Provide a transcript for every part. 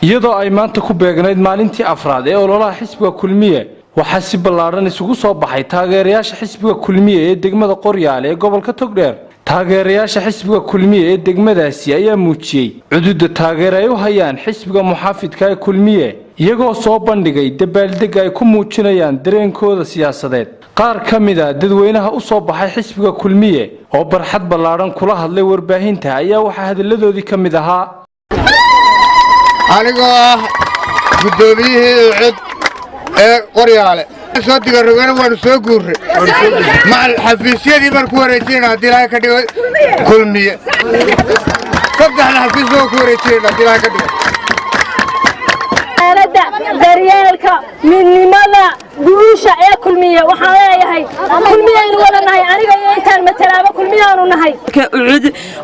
iyadoo ay maanta ku beegnayd maalintii afraad ee ololaha xisbiga Kulmiye waxaa si ballaaran isugu soo baxay taageerayaasha xisbiga Kulmiye ee degmada Qoryaale ee gobolka Togdheer. taageerayaasha xisbiga Kulmiye ee degmadaasi ayaa muujiyay cududa taageero ay u hayaan xisbiga muxaafidka ee Kulmiye iyagoo soo bandhigay dabaaldeg ay ku muujinayaan dareenkooda siyaasadeed. qaar ka mid ah dadweynaha u soo baxay xisbiga Kulmiye oo barxad ballaaran kula hadlay warbaahinta ayaa waxa hadalladoodii ka mid ahaa anigoo gudoomiyihii cid ee Qoryaale soo digarogana waan soo guuray maal xafiisyadii markuu wareejinaa dilaa ka dhigo Kulmiye sabdax xafiis oo ku wareejinaa dilaa ka dhigo daryeelka midnimada guusha ee Kulmiye waxaan leeyahay Kulmiye inuu wadanahay aniga iyo intaan matalaaba Kulmiye aanu nahay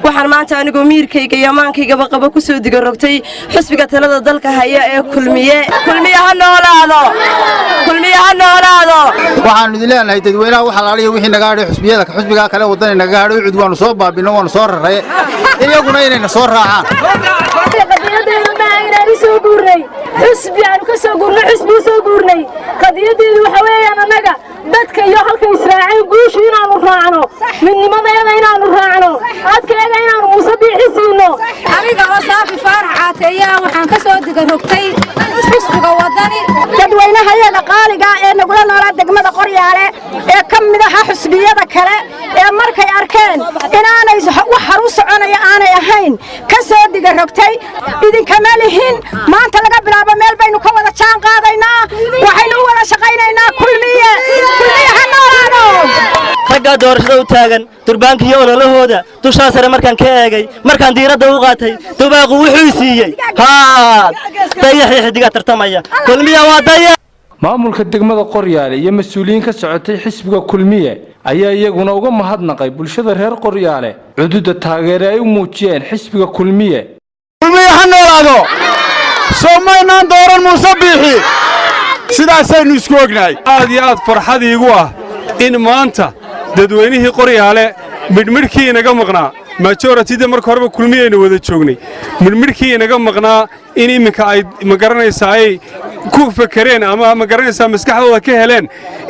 waxaan maanta anigu miirkayga iyo maankayga qaba ku soo digarogtay xisbiga talada dalka haya ee Kulmiye ha noolaado waxaan idin leenahay dadweynaha waxa la leeyahay wixii naga hadhay xisbiga kale wadani naga hadhay cid waanu soo baabino waanu soo raray iyaguna inay soo raacaan xisbi aanu ka soo gurnay qadiyadeedu waxa weeyaan anaga dadka iyo halka Israaciil guusha inaanu raacno midnimadayada inaanu raacno adkeega inaanu musabiixisiino aniga oo saafi faarax caateeya waxaan ka soo digarogtay xisbiga wadani dadweynaha qaaliga ee nagula noolaa degmada Qoryaale ee kamid ah xisbiyada kale ee markay arkeen inaanay wax haru soconaya aanay ahayn ka soo digarogtay idinka malihin maanta laga bilaabo meel baynu ka wada jaan qaadaynaa waxaynu wada shaqaynaynaa Kulmiye ha noolaado ragga doorashada u taagan durbaanka iyo ololahooda dusha sare markaan ka eegay markaan diiradda u qaatay dubaaqu wuxuu siiyay dayaxii xidiga tartamaya Kulmiye waa dayax maamulka degmada Qoryaale iyo mas'uuliyiin ka socotay xisbiga Kulmiye ayaa iyaguna uga mahadnaqay bulshada reer Qoryaale cududa taageero ay u muujiyeen xisbiga Kulmiye ha noolaado Soomaynaan dooran musabiixi sidaasaynu isku ognahay aad iyo aad farxad iigu ah in maanta dadweynihii Qoryaale midhmidhkii inaga maqnaa majority-da marka horeba Kulmiyeyna wada joognay midhmidhkii inaga maqnaa in iminka ay magaranaysaa ay ku fakareen ama magaranaysaa maskaxdooda ka heleen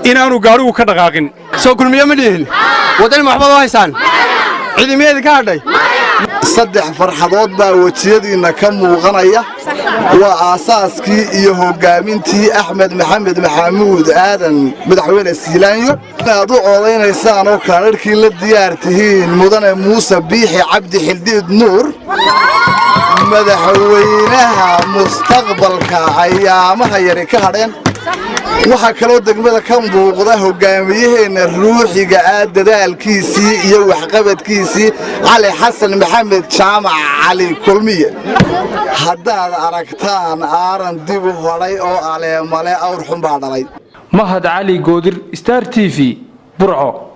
inaanu gaarigu ka dhaqaaqin soo Kulmiye ma dhihin wadani maxbad u haysaan ciidamada ka hadhay saddex farxadood baa wajiyadiina ka muuqanaya waa aasaaskii iyo hogaamintii Axmed Maxamed Maxamuud Aadan madaxweyne Siilaanyo aad u oodeynaysan oo kaararkii la diyaartihiin mudane Muuse Biixi Cabdi Xildiid Nuur madaxweynaha mustaqbalka ayaamaha yari ka hadheen waxa kaloo degmada ka muuqda hogaamiyaheena ruuxiga ah dadaalkiisii iyo waxqabadkiisii Cali Xasan Maxamed Jaamac Cali Kulmiye haddaad aragtaan aaran dib u horay oo aleemale awr xun baa dhalay mahad cali goodir Star TV Burco.